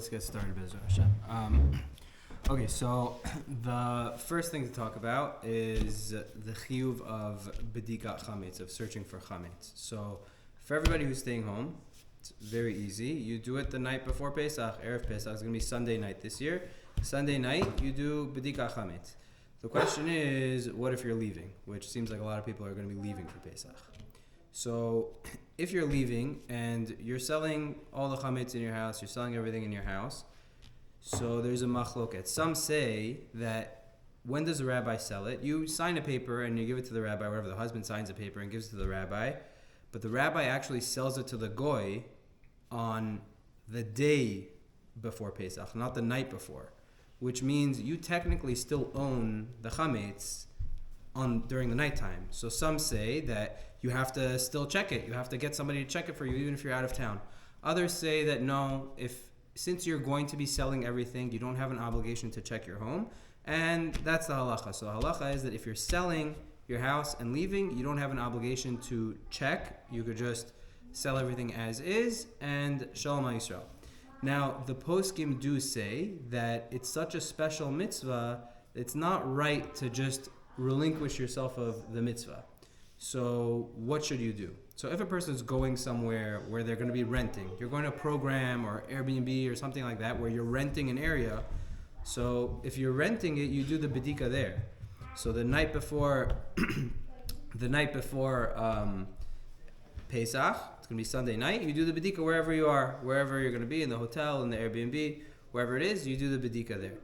let's get started, Bezra Hashem. Okay, so the first thing to talk about is the chiyuv of bedikat chametz, of searching for chametz. So for everybody who's staying home, it's very easy. You do it the night before Pesach. Erev Pesach is going to be Sunday night this year. Sunday night, you do bedikat chametz. The question is, what if you're leaving? Which seems like a lot of people are going to be leaving for Pesach. So if you're leaving and you're selling all the chametz in your house, you're selling everything in your house, so there's a machloket. Some say that when does the rabbi sell it? You sign a paper and you give it to the rabbi, whatever, the husband signs a paper and gives it to the rabbi, but the rabbi actually sells it to the goy on the day before Pesach, not the night before, which means you technically still own the chametz during the nighttime. So some say that you have to still check it. You have to get somebody to check it for you, even if you're out of town. Others say that no, since you're going to be selling everything, you don't have an obligation to check your home. And that's the halacha. So the halacha is that if you're selling your house and leaving, you don't have an obligation to check. You could just sell everything as is and Shalom Yisrael. Now, the poskim do say that it's such a special mitzvah, it's not right to just relinquish yourself of the mitzvah. So what should you do? So if a person's going somewhere where they're going to be renting, you're going to a program or Airbnb or something like that where you're renting an area. So if you're renting it, you do the bedika there. So the night before Pesach, it's going to be Sunday night, you do the bedika wherever you are, wherever you're going to be, in the hotel, in the Airbnb, wherever it is, you do the bedika there.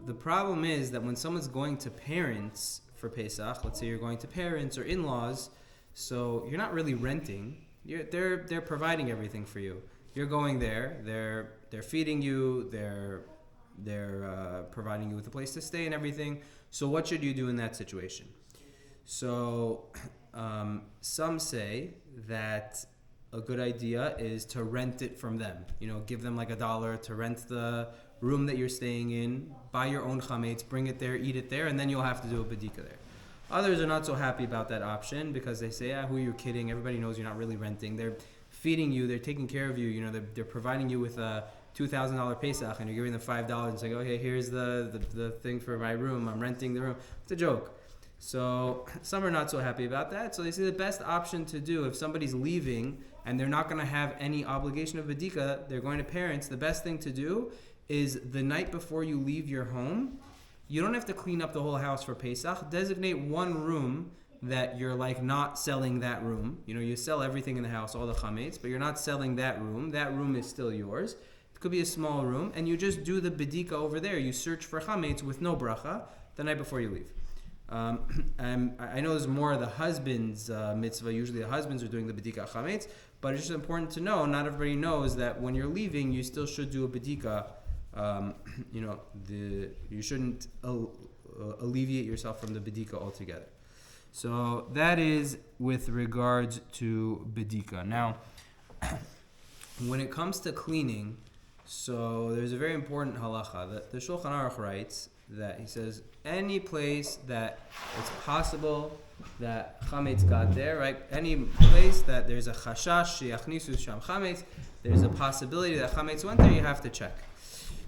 The problem is that when someone's going to parents for Pesach, let's say you're going to parents or in-laws, so you're not really renting. They're providing everything for you. You're going there. They're feeding you. They're providing you with a place to stay and everything. So what should you do in that situation? So some say that a good idea is to rent it from them. Give them like $1 to rent the room that you're staying in, buy your own chametz, bring it there, eat it there, and then you'll have to do a bedika there. Others are not so happy about that option because they say, who are you kidding? Everybody knows you're not really renting. They're feeding you. They're taking care of you. They're providing you with a $2,000 Pesach, and you're giving them $5 and saying, okay, here's the thing for my room. I'm renting the room. It's a joke. So some are not so happy about that. So they say the best option to do if somebody's leaving and they're not going to have any obligation of bedika, they're going to parents, the best thing to do is the night before you leave your home, you don't have to clean up the whole house for Pesach. Designate one room that you're not selling that room. You sell everything in the house, all the chametz, but you're not selling that room. That room is still yours. It could be a small room, and you just do the bedika over there. You search for chametz with no bracha the night before you leave. I know there's more of the husband's mitzvah. Usually the husbands are doing the bedika chametz, but it's just important to know, not everybody knows that when you're leaving, you still should do a bedika. You shouldn't alleviate yourself from the bedika altogether. So that is with regards to bedika. Now, when it comes to cleaning, so there's a very important halacha that the Shulchan Aruch writes that he says any place that it's possible that chametz got there, right? Any place that there's a chashash sheyachnisu sham chametz, there's a possibility that chametz went there, you have to check.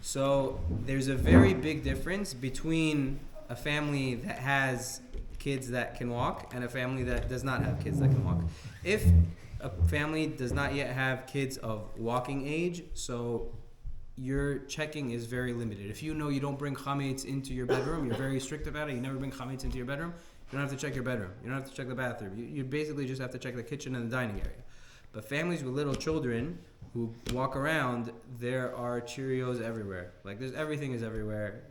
So there's a very big difference between a family that has kids that can walk and a family that does not have kids that can walk. If a family does not yet have kids of walking age, so your checking is very limited. If you know you don't bring chametz into your bedroom, you're very strict about it, you never bring chametz into your bedroom, you don't have to check your bedroom. You don't have to check the bathroom. You basically just have to check the kitchen and the dining area. But families with little children who walk around, there are Cheerios everywhere. Everything is everywhere.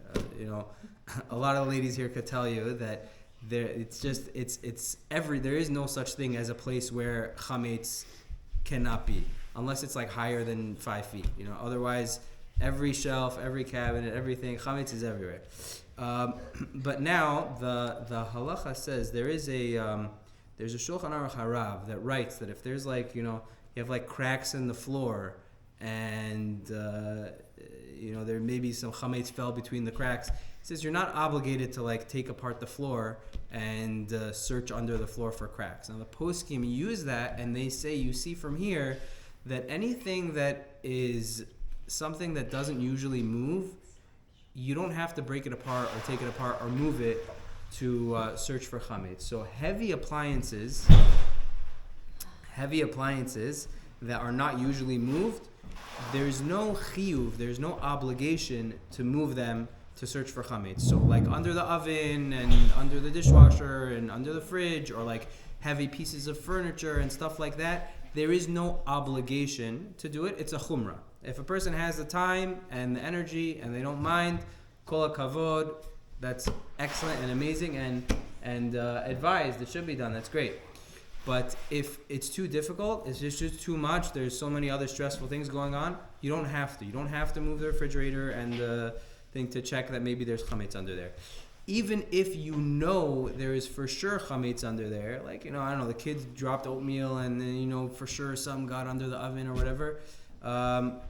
A lot of ladies here could tell you that there is no such thing as a place where chametz cannot be, unless it's higher than 5 feet. Otherwise, every shelf, every cabinet, everything, chametz is everywhere. But now the halacha says there's a Shulchan Aruch Harav that writes that if there's you have cracks in the floor and there may be some chametz fell between the cracks. It says you're not obligated to take apart the floor and search under the floor for cracks. Now the poskim use that and they say you see from here that anything that is something that doesn't usually move, you don't have to break it apart or take it apart or move it to search for chametz. So heavy appliances that are not usually moved, there's no chiyuv, there's no obligation to move them to search for chametz. So like under the oven and under the dishwasher and under the fridge, or like heavy pieces of furniture and stuff like that, there is no obligation to do it. It's a chumrah. If a person has the time and the energy and they don't mind, kol hakavod, that's excellent and amazing and advised. It should be done. That's great. But if it's too difficult, it's just too much, there's so many other stressful things going on, you don't have to. You don't have to move the refrigerator and the thing to check that maybe there's chametz under there. Even if you know there is for sure chametz under there, like, I don't know, the kids dropped oatmeal and then, for sure some got under the oven or whatever,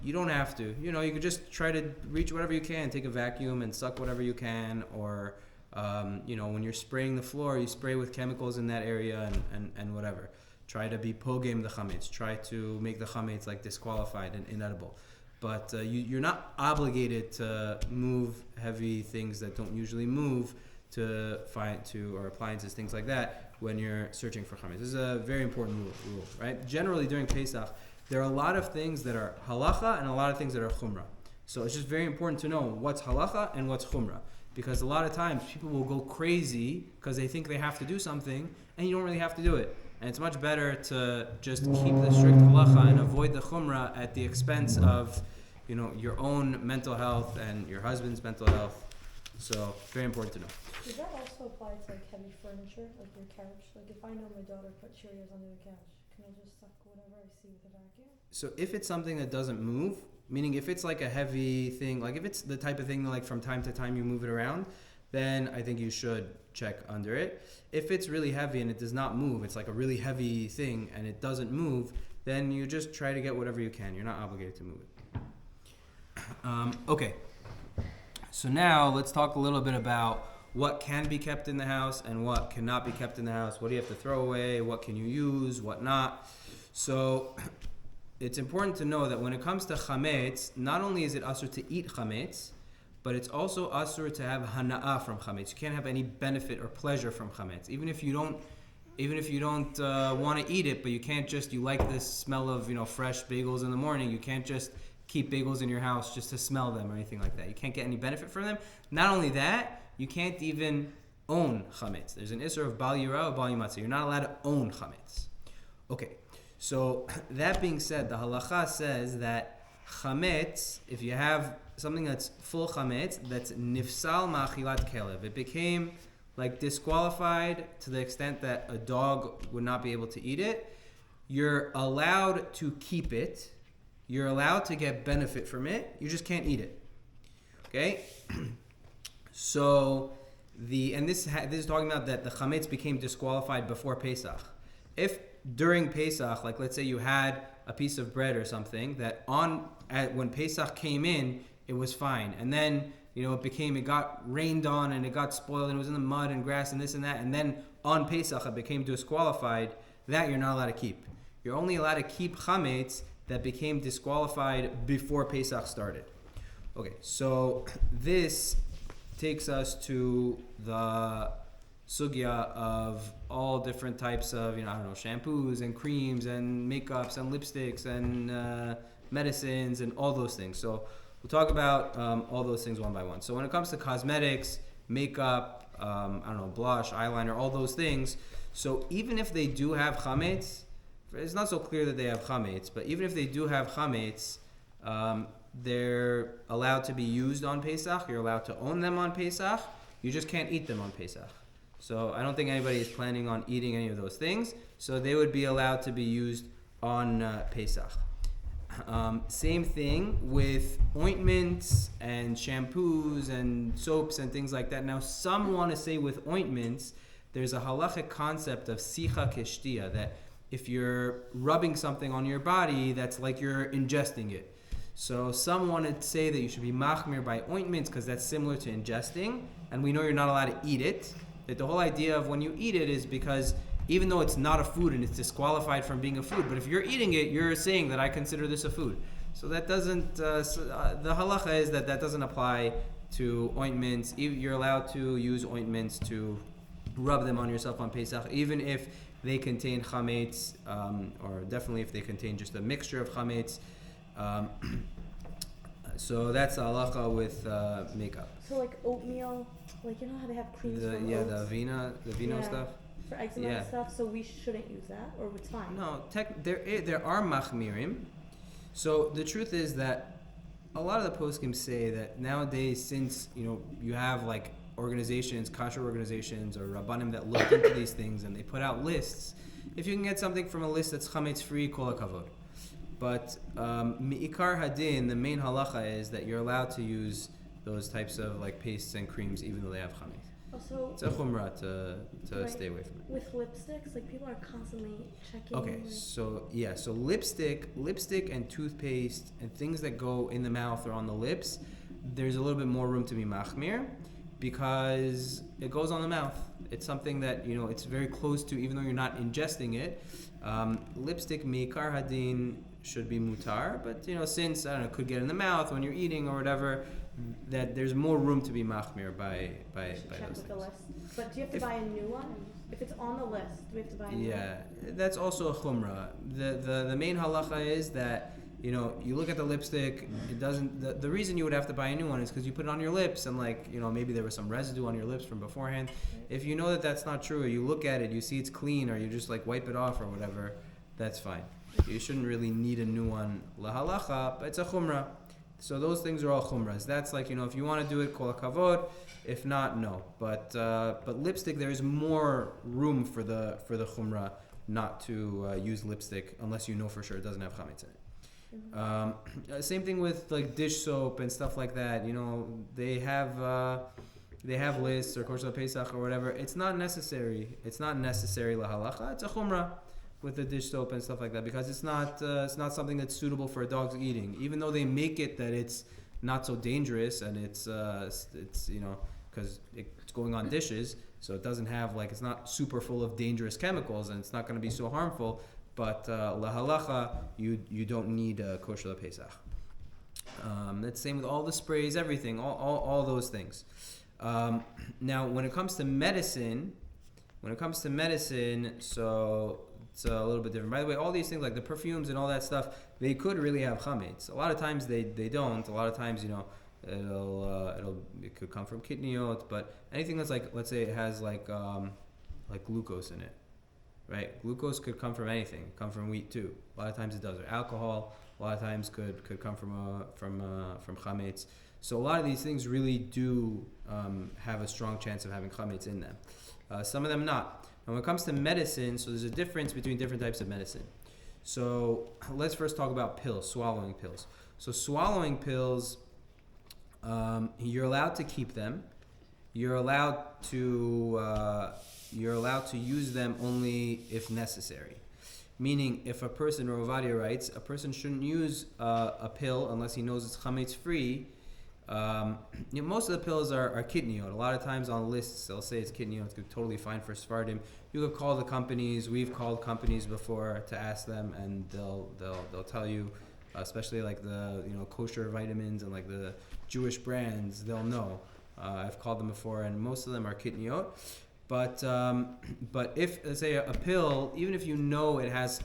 you don't have to. You could just try to reach whatever you can, take a vacuum and suck whatever you can, or when you're spraying the floor, you spray with chemicals in that area and whatever. Try to be pogem the chametz. Try to make the chametz like disqualified and inedible. But you're not obligated to move heavy things that don't usually move or appliances, things like that, when you're searching for chametz. This is a very important rule, right? Generally during Pesach, there are a lot of things that are halacha and a lot of things that are chumrah. So it's just very important to know what's halacha and what's chumrah. Because a lot of times people will go crazy because they think they have to do something and you don't really have to do it. And it's much better to just keep the strict halacha and avoid the chumrah at the expense of, your own mental health and your husband's mental health. So very important to know. Does that also apply to like heavy furniture, like your couch? Like if I know my daughter put Cheerios under the couch, can I just suck whatever I see with a vacuum? So if it's something that doesn't move, meaning if it's like a heavy thing, like if it's the type of thing like from time to time you move it around, then I think you should check under it. If it's really heavy and it does not move, it's like a really heavy thing and it doesn't move, then you just try to get whatever you can. You're not obligated to move it. Okay. So now let's talk a little bit about what can be kept in the house and what cannot be kept in the house. What do you have to throw away? What can you use? What not? So it's important to know that when it comes to chametz, not only is it asur to eat chametz, but it's also asur to have hana'ah from chametz. You can't have any benefit or pleasure from chametz. Even if you don't want to eat it, but you like this smell of fresh bagels in the morning. You can't just keep bagels in your house just to smell them or anything like that. You can't get any benefit from them. Not only that, you can't even own chametz. There's an isur of bal yirah or bal yimatzah. You're not allowed to own chametz. Okay, so that being said, the halacha says that chametz, if you have something that's full chametz, that's nifsal ma'achilat kelev, it became like disqualified to the extent that a dog would not be able to eat it, you're allowed to keep it. You're allowed to get benefit from it. You just can't eat it. Okay? So this is talking about that the chametz became disqualified before Pesach. If during Pesach, like let's say you had a piece of bread or something that when Pesach came in, it was fine, and then it got rained on and it got spoiled and it was in the mud and grass and this and that, and then on Pesach it became disqualified. That you're not allowed to keep. You're only allowed to keep chametz that became disqualified before Pesach started. Okay, so this takes us to the sugya of all different types of, shampoos and creams and makeups and lipsticks and medicines and all those things. So we'll talk about all those things one by one. So when it comes to cosmetics, makeup, blush, eyeliner, all those things, so even if they do have chametz, it's not so clear that they have chametz, but even if they do have chametz, they're allowed to be used on Pesach. You're allowed to own them on Pesach. You just can't eat them on Pesach. So I don't think anybody is planning on eating any of those things. So they would be allowed to be used on Pesach. Same thing with ointments and shampoos and soaps and things like that. Now, some want to say with ointments, there's a halachic concept of sicha keshtia, that if you're rubbing something on your body, that's like you're ingesting it. So some want to say that you should be machmir by ointments because that's similar to ingesting, and we know you're not allowed to eat it. That the whole idea of when you eat it is because even though it's not a food and it's disqualified from being a food, but if you're eating it, you're saying that I consider this a food. So that doesn't. The halacha is that doesn't apply to ointments. You're allowed to use ointments to rub them on yourself on Pesach, even if they contain chametz, or definitely if they contain just a mixture of chametz. So that's the halacha with makeup. So like oatmeal, like you know how they have creams The from the oats vino stuff. for eczema and stuff. So we shouldn't use that, or it's fine. No, there are machmirim. So the truth is that a lot of the poskim say that nowadays, since you have like organizations, kosher organizations, or rabbanim that look into these things and they put out lists. If you can get something from a list that's chametz free, kol hakavod. But mi'ikar hadin, the main halacha is that you're allowed to use those types of like pastes and creams even though they have chametz. Also, it's a chumrah to stay away from it. With lipsticks, like people are constantly checking. Okay, so lipstick and toothpaste and things that go in the mouth or on the lips, there's a little bit more room to be machmir because it goes on the mouth. It's something that it's very close to, even though you're not ingesting it. Lipstick mi'ikar hadin should be mutar, but since it could get in the mouth when you're eating or whatever, that there's more room to be machmir by those things. The list. But do you have to buy a new one? If it's on the list, do we have to buy a new one? Yeah, that's also a chumrah. The main halacha is that you look at the lipstick. It doesn't. The reason you would have to buy a new one is because you put it on your lips and maybe there was some residue on your lips from beforehand. Okay. If you know that that's not true, or you look at it, you see it's clean, or you just wipe it off or whatever, that's fine. You shouldn't really need a new one. La halacha, but it's a chumrah. So those things are all chumras. That's if you want to do it, kol hakavod. If not, no. But lipstick, there is more room for the chumrah not to use lipstick unless you know for sure it doesn't have chametz in it. Mm-hmm. Same thing with dish soap and stuff like that. They have lists or kosher Pesach or whatever. It's not necessary. It's not necessary la halacha. It's a chumrah with the dish soap and stuff like that because it's not something that's suitable for a dog's eating. Even though they make it that it's not so dangerous and it's because it's going on dishes, so it doesn't have it's not super full of dangerous chemicals and it's not going to be so harmful. But la halacha, you don't need kosher Pesach. That's the same with all the sprays, everything, all those things. Now, when it comes to medicine, so it's a little bit different. By the way, all these things like the perfumes and all that stuff, they could really have chametz. A lot of times they don't. A lot of times it could come from kidneyot, but anything that's let's say it has glucose in it. Right, glucose could come from anything. Come from wheat too. A lot of times it does. Or alcohol. A lot of times could come from chametz. So a lot of these things really do have a strong chance of having chametz in them. Some of them not. And when it comes to medicine, so there's a difference between different types of medicine. So let's first talk about pills, swallowing pills. So swallowing pills, you're allowed to keep them. You're allowed to use them only if necessary. Meaning, if a person, or Ovadia writes, a person shouldn't use a pill unless he knows it's chametz free. Most of the pills are kidneyot. A lot of times on lists they'll say it's kidneyot. It's totally fine for Sephardim. You could call the companies. We've called companies before to ask them, and they'll tell you, especially the kosher vitamins and the Jewish brands. They'll know. I've called them before, and most of them are kidneyot. But if, let's say, a pill, even if you know it has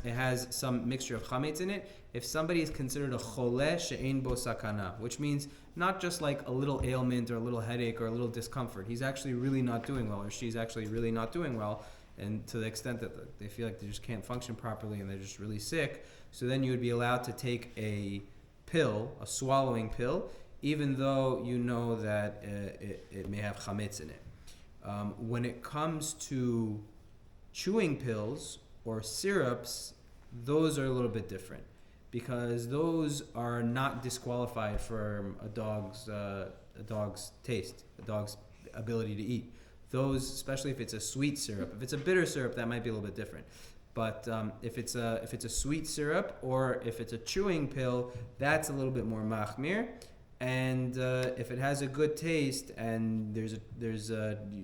some mixture of chametz in it, if somebody is considered a choleh she'ein bo sakana, which means not just a little ailment or a little headache or a little discomfort, he's actually really not doing well, or she's actually really not doing well, and to the extent that they feel like they just can't function properly and they're just really sick, so then you would be allowed to take a pill, a swallowing pill, even though you know that it may have chametz in it. When it comes to chewing pills or syrups, those are a little bit different because those are not disqualified from a dog's taste, a dog's ability to eat. Those, especially if it's a sweet syrup. If it's a bitter syrup, that might be a little bit different. But if it's a sweet syrup or if it's a chewing pill, that's a little bit more machmir. And if it has a good taste, and you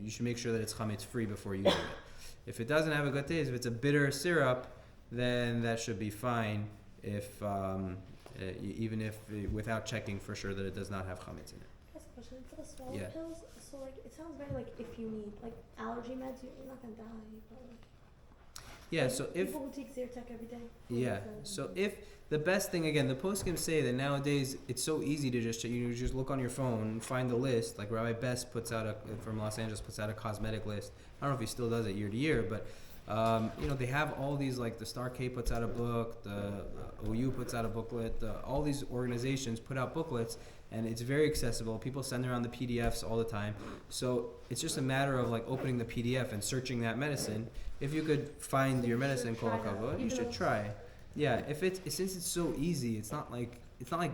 should make sure that it's chametz free before using it. If it doesn't have a good taste, if it's a bitter syrup, then that should be fine. If even if without checking for sure that it does not have chametz in it. That's a question for the swallow Yeah. pills. So like, it sounds very like if you need like allergy meds, you're not gonna die. But like, Yeah, so if people who take Zyrtec every day. yeah, so if the best thing again, the poskim say that nowadays it's so easy to just just look on your phone, find the list. Like Rabbi Best from Los Angeles puts out a cosmetic list. I don't know if he still does it year to year, but they have all these, like the Star K puts out a book, the OU puts out a booklet, all these organizations put out booklets, and it's very accessible. People send around the PDFs all the time, so it's just a matter of like opening the PDF and searching that medicine. If you could find So your you medicine, should try that, you even should though try. Yeah, since it's so easy, it's not like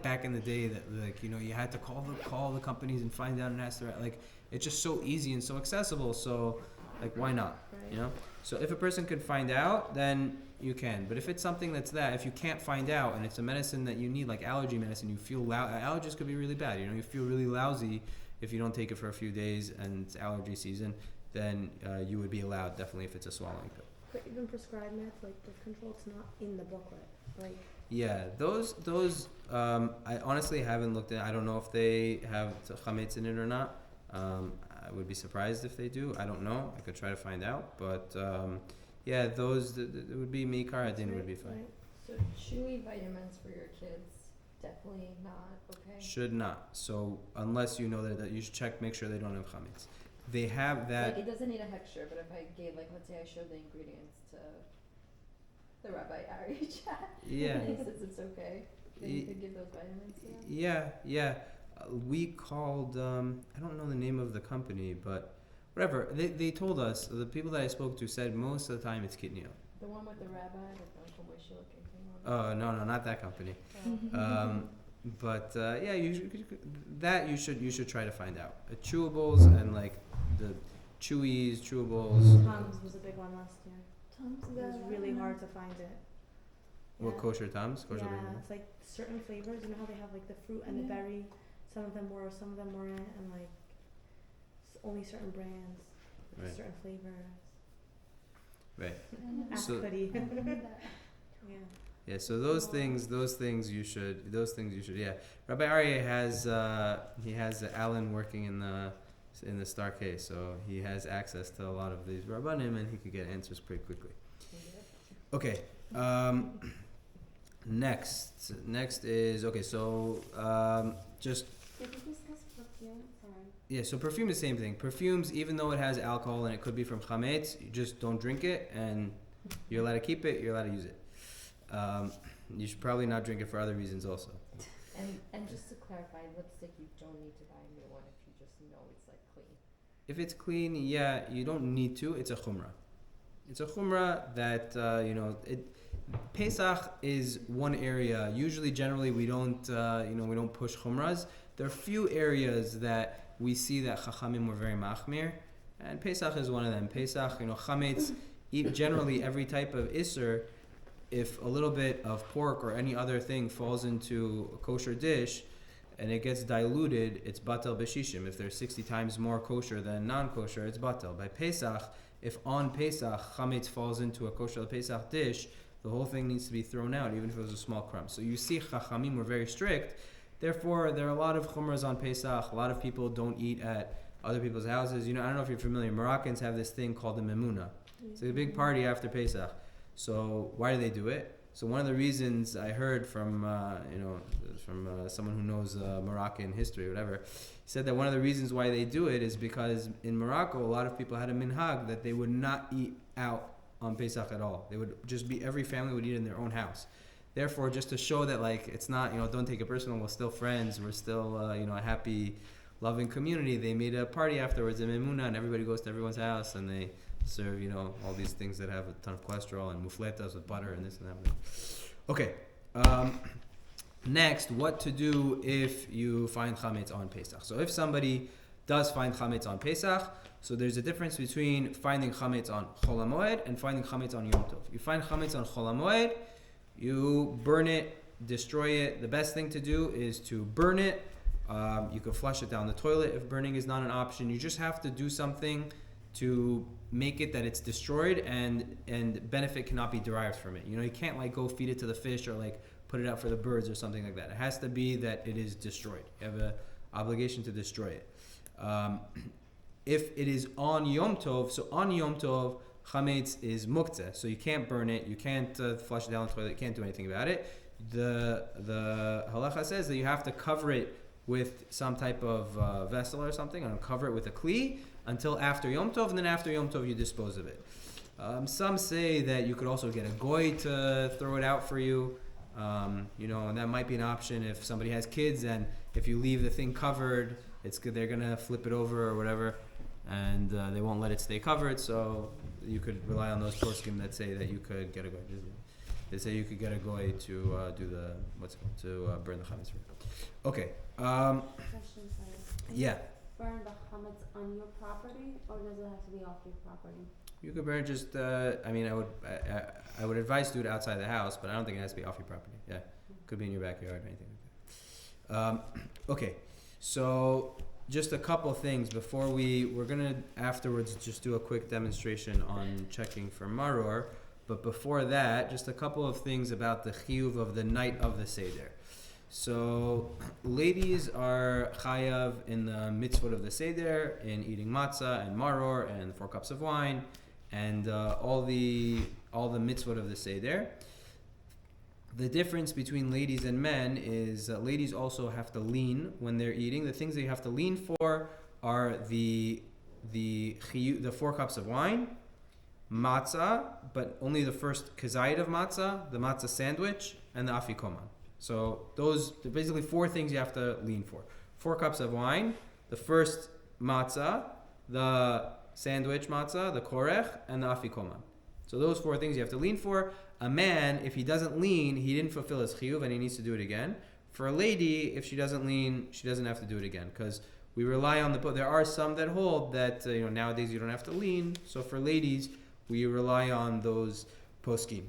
back in the day that you had to call the companies and find out and ask the it's just so easy and so accessible. So like why not? Right. You know. So if a person could find out, then you can. But if it's something if you can't find out and it's a medicine that you need, like allergy medicine, you feel allergies could be really bad. You feel really lousy if you don't take it for a few days and it's allergy season. Then you would be allowed, definitely, if it's a swallowing pill. But even prescribed meds like birth control, it's not in the booklet. Like Yeah, those I honestly haven't looked at. I don't know if they have chametz in it or not. I would be surprised if they do. I don't know. I could try to find out. But yeah, those it would be mikar adin would be fine. Right. So chewy vitamins for your kids, definitely not okay. Should not. So unless you know that you should check, make sure they don't have chametz. They have that. Like it doesn't need a hechsher, but if I gave let's say I showed the ingredients to the Rabbi Ari chat, Yeah. and he says it's okay, then you could give those vitamins to them. Yeah. We called. I don't know the name of the company, but whatever. They told us. The people that I spoke to said most of the time it's kitnio. The one with the rabbi, like the Uncle Moshe looking thing on Oh no, not that company. it. But yeah, you should try to find out. Chewables and like the chewables. Tums was a big one last year. It was really hard to find it. What Yeah. kosher Tums? Kosher Yeah, Bimbo? it's like certain flavors. You know how they have like the fruit and the Yeah. berry. Some of them were, some of them weren't, and like only certain brands, Right. certain flavors. Right. Ask So- Cuddy. Yeah. Yeah. So those things you should. Yeah. Rabbi Aryeh has Alan working in the Star Case, so he has access to a lot of these rabbanim, and he could get answers pretty quickly. Okay. Next is okay. So just Did we discuss perfume? Sorry. yeah. So perfume is the same thing. Perfumes, even though it has alcohol and it could be from chametz, you just don't drink it, and you're allowed to keep it. You're allowed to use it. You should probably not drink it for other reasons also. And just to clarify, lipstick you don't need to buy a new one if you just know it's clean. If it's clean, yeah, you don't need to. It's a chumrah. It's a chumrah that Pesach is one area. Usually, generally, we don't push chumras. There are few areas that we see that chachamim were very machmir, and Pesach is one of them. Pesach, chametz, generally every type of iser, if a little bit of pork or any other thing falls into a kosher dish, and it gets diluted, it's batel b'shishim. If there's 60 times more kosher than non-kosher, it's batel. By Pesach, if on Pesach chametz falls into a kosher Pesach dish, the whole thing needs to be thrown out, even if it was a small crumb. So you see, chachamim were very strict. Therefore, there are a lot of chumras on Pesach. A lot of people don't eat at other people's houses. I don't know if you're familiar. Moroccans have this thing called the memuna. It's a big party after Pesach. So why do they do it? So one of the reasons I heard from someone who knows Moroccan history or whatever, he said that one of the reasons why they do it is because in Morocco a lot of people had a minhag that they would not eat out on Pesach at all. They would just every family would eat in their own house. Therefore, just to show that it's not don't take it personal. We're still friends. We're still a happy, loving community. They made a party afterwards in Memuna, and everybody goes to everyone's house and they serve all these things that have a ton of cholesterol and mufletas with butter and this and that. Okay. Next, what to do if you find chametz on Pesach. So if somebody does find chametz on Pesach, so there's a difference between finding chametz on Chol HaMoed and finding chametz on Yom Tov. You find chametz on Chol HaMoed, you burn it, destroy it. The best thing to do is to burn it. You can flush it down the toilet if burning is not an option. You just have to do something to make it that it's destroyed and benefit cannot be derived from it. You can't go feed it to the fish or put it out for the birds or something like that. It has to be that it is destroyed. You have an obligation to destroy it. If it is on Yom Tov, so on Yom Tov, chametz is muktzeh, so you can't burn it, you can't flush it down the toilet, you can't do anything about it. The halacha says that you have to cover it with some type of vessel or something, and cover it with a kli until after Yom Tov, and then after Yom Tov you dispose of it. Some say that you could also get a goy to throw it out for you, and that might be an option if somebody has kids, and if you leave the thing covered, it's good, they're gonna flip it over or whatever, and they won't let it stay covered. So you could rely on those poskim that say that you could get a goy. They say you could get a goy to do the burn the chametz. Okay. Question, sorry. Yeah. Burn the chametz on your property, or does it have to be off your property? You could burn just. I would advise do it outside the house, but I don't think it has to be off your property. Yeah, could be in your backyard or anything like that. Okay, so just a couple things before we're gonna afterwards just do a quick demonstration on checking for maror. But before that, just a couple of things about the chiyuv of the night of the seder. So, ladies are chayav in the mitzvot of the seder, in eating matzah and maror and 4 cups of wine, and all the mitzvot of the seder. The difference between ladies and men is that ladies also have to lean when they're eating. The things that you have to lean for are the 4 cups of wine, matzah, but only the first kazayit of matzah, the matzah sandwich, and the afikoman. So those are basically 4 things you have to lean for. 4 cups of wine, the first matzah, the sandwich matzah, the korech, and the afikoman. So those 4 things you have to lean for. A man, if he doesn't lean, he didn't fulfill his chiyuv and he needs to do it again. For a lady, if she doesn't lean, she doesn't have to do it again, because we rely on there are some that hold that nowadays you don't have to lean. So for ladies, we rely on those poskim.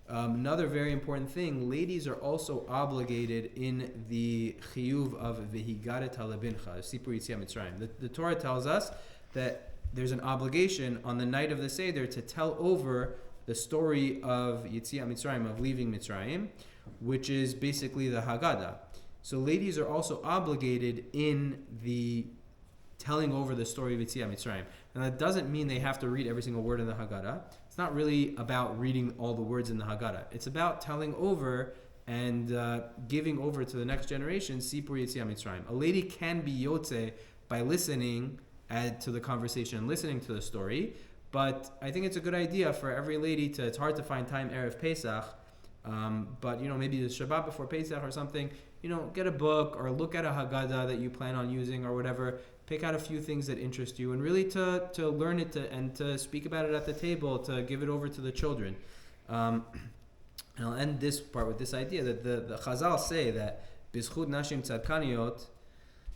Another very important thing, ladies are also obligated in the chiyuv of v'higaret halabincha, sipur yitziat Mitzrayim. The Torah tells us that there's an obligation on the night of the Seder to tell over the story of Yitziat Mitzrayim, of leaving Mitzrayim, which is basically the Haggadah. So ladies are also obligated in the telling over the story of Yitziat Mitzrayim. And that doesn't mean they have to read every single word in the Haggadah. It's not really about reading all the words in the Haggadah. It's about telling over and giving over to the next generation Sipur Yitziat Mitzrayim. A lady can be yotze by listening to the conversation, listening to the story, but I think it's a good idea for every lady it's hard to find time Erev Pesach, but maybe the Shabbat before Pesach or something, get a book or look at a Haggadah that you plan on using or whatever. Pick out a few things that interest you and really to learn it and to speak about it at the table, to give it over to the children. And I'll end this part with this idea that the Chazal say that Bizchut Nashim Tzadkaniyot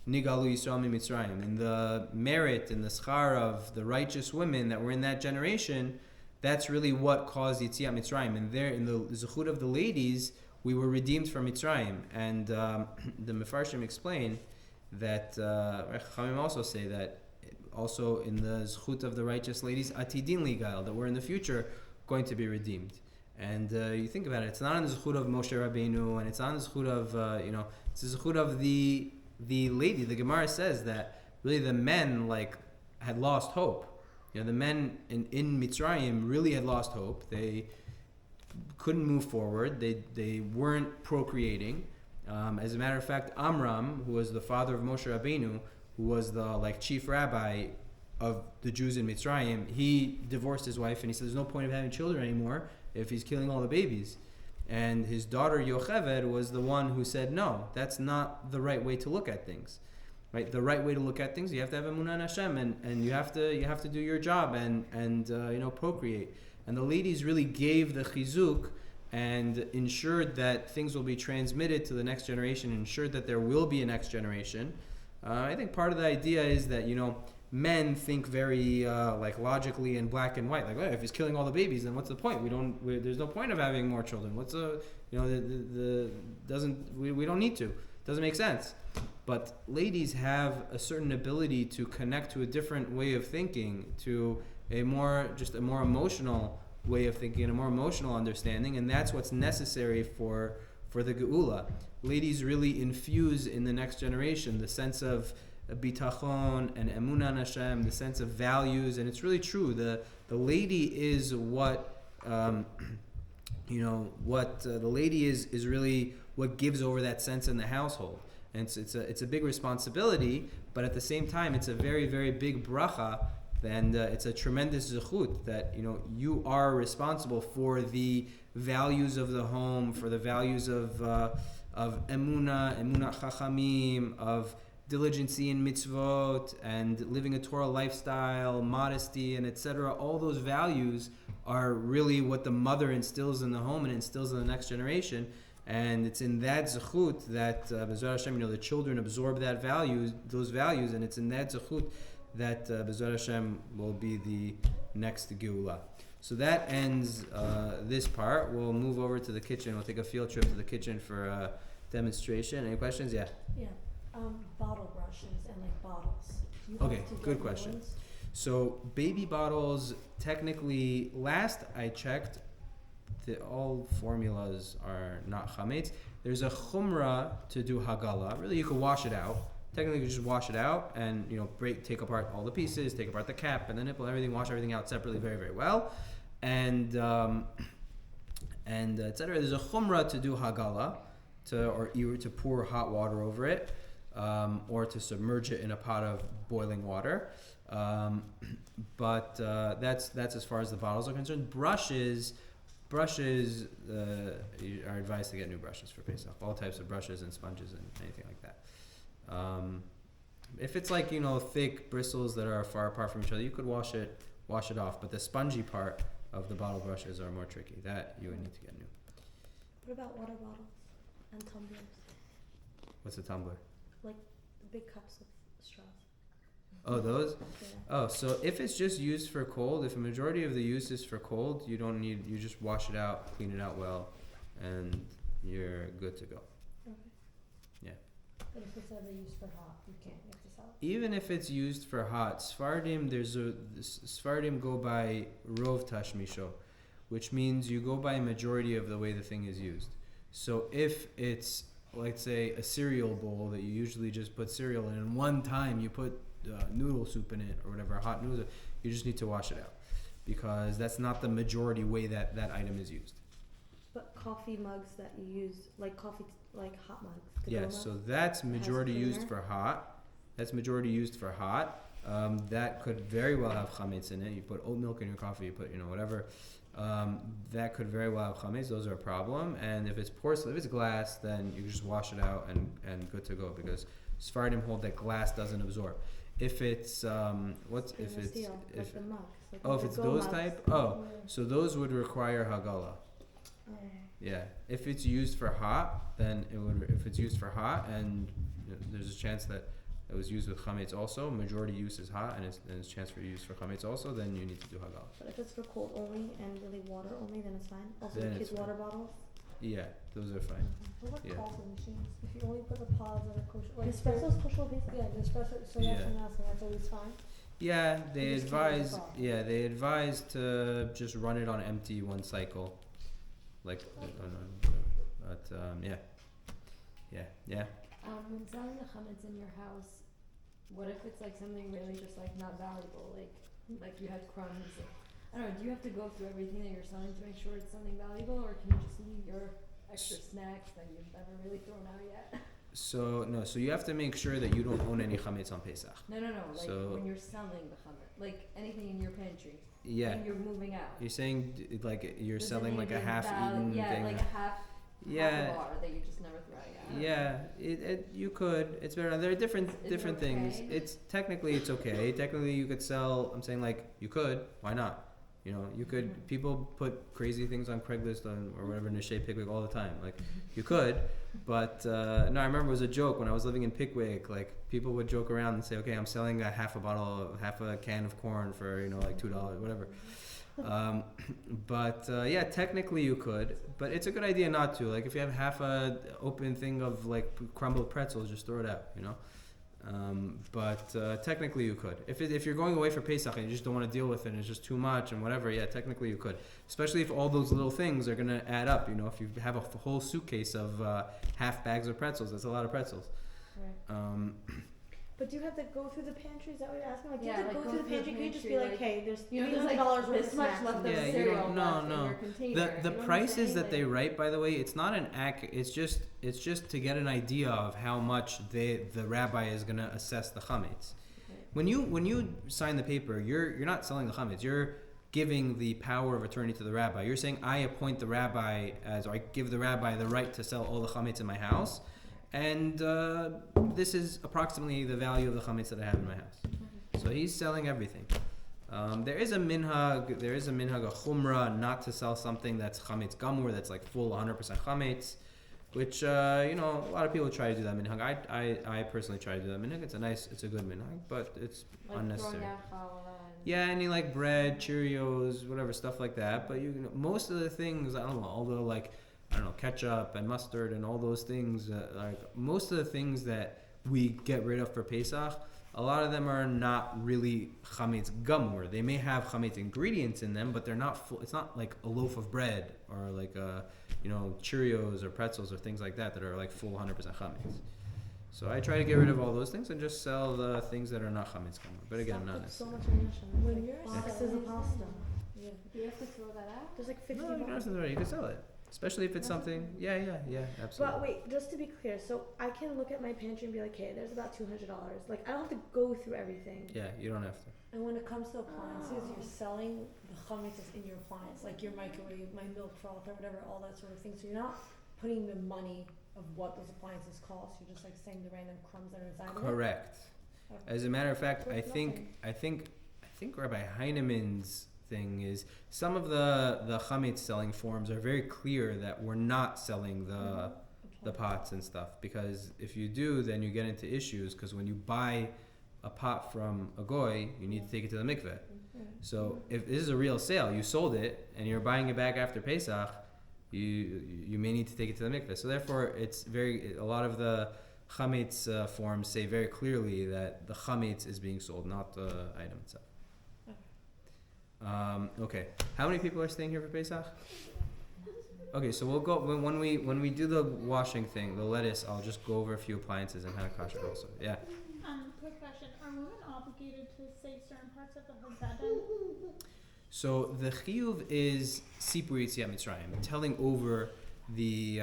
Nigalu Yisrael Mitzrayim, in the merit and the schar of the righteous women that were in that generation, that's really what caused Yitziat Mitzrayim. And there, in the Zechut of the ladies, we were redeemed from Mitzrayim. And the Mefarshim explain that Chachamim also say that also in the Zechut of the righteous ladies, Atidin Ligal, that we're in the future going to be redeemed. And you think about it, it's not in the Zechut of Moshe Rabbeinu, and it's not in the Zechut of, it's the Zechut of the lady. The Gemara says that really the men had lost hope. The men in Mitzrayim really had lost hope. They couldn't move forward. They weren't procreating. As a matter of fact, Amram, who was the father of Moshe Rabbeinu, who was the chief rabbi of the Jews in Mitzrayim, he divorced his wife and he said there's no point of having children anymore if he's killing all the babies. And his daughter Yocheved was the one who said, no, that's not the right way to look at things. Right? The right way to look at things, you have to have emunah in Hashem, and you have to do your job and procreate. And the ladies really gave the chizuk and ensured that things will be transmitted to the next generation, ensured that there will be a next generation. I think part of the idea is that men think very logically in black and white. If he's killing all the babies, then what's the point? There's no point of having more children. We don't need to. Doesn't make sense. But ladies have a certain ability to connect to a different way of thinking, to a more emotional way of thinking, and a more emotional understanding, and that's what's necessary for for the geula. Ladies really infuse in the next generation the sense of bitachon and emunah in Hashem, the sense of values, and it's really true. The lady is what the lady is really what gives over that sense in the household, and it's a big responsibility, but at the same time it's a very, very big bracha, and it's a tremendous zechut that you are responsible for the values of the home, for the values of emunah chachamim, of diligency in mitzvot, and living a Torah lifestyle, modesty, and etc. All those values are really what the mother instills in the home and instills in the next generation. And it's in that zechut that B'ezrat Hashem, the children absorb those values, and it's in that zechut that B'ezrat Hashem will be the next geula. So that ends this part. We'll move over to the kitchen. We'll take a field trip to the kitchen for a demonstration. Any questions? Yeah. Yeah. Bottle brushes and like bottles. Do you Okay, have to get good new question. ones? So baby bottles, technically, last I checked, all formulas are not chametz. There's a chumrah to do hagala. Really, you could wash it out. Technically, you just wash it out and take apart all the pieces, take apart the cap and the nipple, everything. Wash everything out separately, very, very well, and etc. There's a chumrah to do hagala, or either to pour hot water over it, or to submerge it in a pot of boiling water. But that's as far as the bottles are concerned. Brushes, you are advised to get new brushes for Pesach. All types of brushes and sponges and anything like that. If it's like thick bristles that are far apart from each other, you could wash it off. But the spongy part of the bottle brushes are more tricky. That you would need to get new. What about water bottles and tumblers? What's a tumbler? Like the big cups of straws. Oh, those? Yeah. Oh, so if it's just used for cold, if a majority of the use is for cold, you just wash it out, clean it out well, and you're good to go. Okay. Yeah. But if it's ever used for hot, you can't. You have to sell it. Even if it's used for hot, Sfardim go by rov tashmisho, which means you go by a majority of the way the thing is used. So if it's, let's say, a cereal bowl that you usually just put cereal in, and one time you put noodle soup in it or whatever, hot noodle, you just need to wash it out, because that's not the majority way that item is used. But coffee mugs that you use, like hot mugs. Yeah, so that's majority used for hot. That's majority used for hot. That could very well have chametz in it. You put oat milk in your coffee, you put whatever. That could very well have chametz. Those are a problem. And if it's porcelain, if it's glass, then you just wash it out and good to go, because Sfardim hold that glass doesn't absorb. If it's steel, like the mugs, like if it's those mugs. type, so those would require hagala. Yeah, if it's used for hot, then it would. If it's used for hot, and there's a chance that it was used with chametz also. Majority use is hot, and there's a chance for use for chametz also. Then you need to do hagala. But if it's for cold only and really water only, then it's fine. Also, Then the it's kids' water bottles. Yeah, those are fine. What about Yeah. coffee machines? If you only put the pods that are kosher, like espresso's kosher, basically. Yeah, the espresso. So Yeah. that's what I'm asking. That's always fine. Yeah, they You just can't use advise. the pot. Yeah, they advise to just run it on empty one cycle, like. But yeah. When selling the chametz in your house, what if it's like something really just like not valuable, like you had crumbs? I don't know. Do you have to go through everything that you're selling to make sure it's something valuable, or can you just leave your extra snacks that you've never really thrown out yet? So you have to make sure that you don't own any chametz on Pesach. No. Like So- when you're selling the chametz, like anything in your pantry, Yeah. when you're moving out. You're saying like you're Does selling it like a need half-eaten yeah, thing. like a half a Yeah. bar that you just never throw out. Yeah, you could. It's better. There are different Is it things. okay? It's okay. Technically, you could sell. I'm saying like you could. Why not? You could. Mhm. People put crazy things on Craigslist or whatever, Nishay Pickwick all the time. Like you could, but no. I remember it was a joke when I was living in Pickwick. Like people would joke around and say, "Okay, I'm selling half a can of corn for like $2, whatever." But yeah, technically you could, but it's a good idea not to. Like if you have half a open thing of like crumbled pretzels, just throw it out. But technically you could. If you're going away for Pesach and you just don't want to deal with it and it's just too much and whatever, yeah, technically you could. Especially if all those little things are going to add up. You know, if you have a whole suitcase of half bags of pretzels, that's a lot of pretzels. Right. But do you have to go through the pantry? Is that what you're asking? Like, do you Yeah, have to like go through the pantry? Can you just be pantry, like, hey, there's You know, there's $300 like worth this of much snacks left in of there. Yeah, you cereal don't- left no. in your container. The You know what I'm prices saying? that they Like- write, by the way, it's not an it's just to get an idea of how much the rabbi is gonna assess the chametz. Right. When you sign the paper, you're not selling the chametz. You're giving the power of attorney to the rabbi. You're saying I appoint the rabbi or I give the rabbi the right to sell all the chametz in my house, and this is approximately the value of the chametz that I have in my house. So he's selling everything. There is a minhag, a chumrah, not to sell something that's chametz gamur, that's like full 100% chametz, which a lot of people try to do that minhag. I personally try to do that minhag. It's a good minhag, but it's Like unnecessary. throwing out challah and Yeah, any like bread, Cheerios, whatever stuff like that. But most of the things, I don't know, although like ketchup and mustard and all those things, like most of the things that we get rid of for Pesach, a lot of them are not really chametz gamur. They may have chametz ingredients in them, but they're not full. It's not like a loaf of bread or like Cheerios or pretzels or things like that are like full 100% chametz. So I try to get rid of all those things and just sell the things that are not chametz gamur. But again, not So necessarily. much in Yashan. When Like you're boxes of pasta. Yeah. do you have to throw that out? There's like 50 No, you don't have to do it. You can sell it, especially if it's something. Yeah, absolutely. But wait, just to be clear, so I can look at my pantry and be like, hey, there's about $200. Like, I don't have to go through everything. Yeah, you don't have to. And when it comes to appliances, you're selling the chametz that's in your appliance, like your microwave, my milk froth, or whatever, all that sort of thing. So you're not putting the money of what those appliances cost. You're just like saying the random crumbs that are inside of it. Correct. Okay. As a matter of fact, So I it's think Rabbi Heinemann's thing is some of the chametz selling forms are very clear that we're not selling the pots and stuff, because if you do, then you get into issues, because when you buy a pot from a goy, you need to take it to the mikveh. So if this is a real sale, you sold it and you're buying it back after Pesach, you may need to take it to the mikveh. So therefore, it's a lot of the chametz forms say very clearly that the chametz is being sold, not the item itself. Okay, how many people are staying here for Pesach? Okay, so we'll go when we do the washing thing, the lettuce. I'll just go over a few appliances and how to kosher also. Yeah. Quick question. Are women obligated to say certain parts of the Haggadah? So the chiyuv is Sipur Yetziat Mitzrayim, telling over the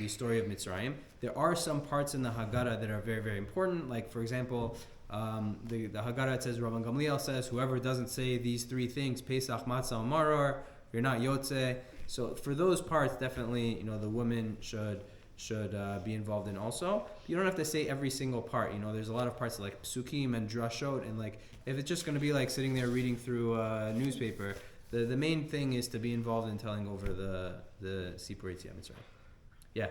story of Mitzrayim. There are some parts in the Haggadah that are very, very important. Like, for example, the Haggadah, it says, Rabban Gamliel says, whoever doesn't say these three things, Pesach, Matzah, and Maror, you're not Yotze. So for those parts, definitely, the women should be involved in also. You don't have to say every single part. There's a lot of parts like psukim and drashot, and like if it's just going to be like sitting there reading through a newspaper, the main thing is to be involved in telling over the Sipur Yetziat Mitzrayim. Yeah.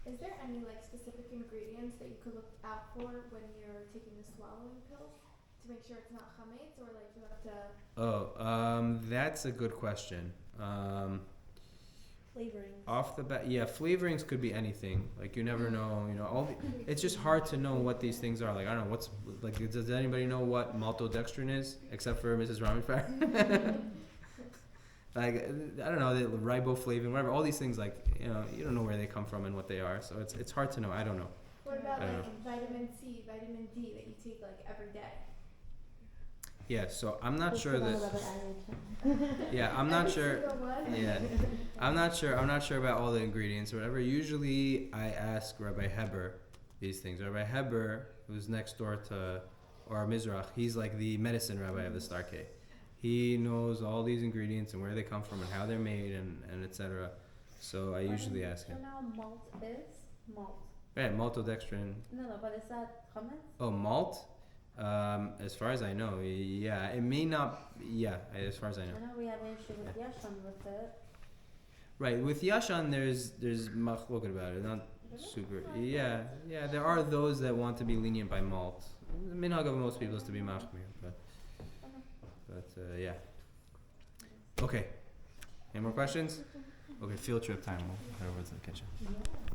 Is there any specific ingredients that you could look out for when you're taking the swallowing pills to make sure it's not chametz, or you have to? That's a good question. Flavorings. Off the bat, yeah, flavorings could be anything. Like you never know, it's just hard to know what these things are. Like I don't know does anybody know what maltodextrin is except for Mrs. Ramifer? Like I don't know, the riboflavin, whatever. All these things, you don't know where they come from and what they are. So it's hard to know. I don't know. What about I don't know. vitamin C, vitamin D that you take every day? Yeah, so I'm not sure that. Yeah, I'm Every not sure. single one? Yeah, I'm not sure about all the ingredients or whatever. Usually, I ask Rabbi Heber these things. Rabbi Heber, who's next door to or Mizrach, he's like the medicine rabbi of the Star K. He knows all these ingredients and where they come from and how they're made and etc. So I usually ask him. So now malt is malt. Right, maltodextrin. No, but is that chametz? Oh, malt. As far as I know, yeah, it may not. Yeah, as far as I know. I know we have an issue with Yashan with it. Right, with Yashan, there's machloket about it. Not super. Yeah. There are those that want to be lenient by malt. The minhag of most people is to be machmir, but yeah. Okay. Any more questions? Okay, field trip time. We'll head over to the kitchen.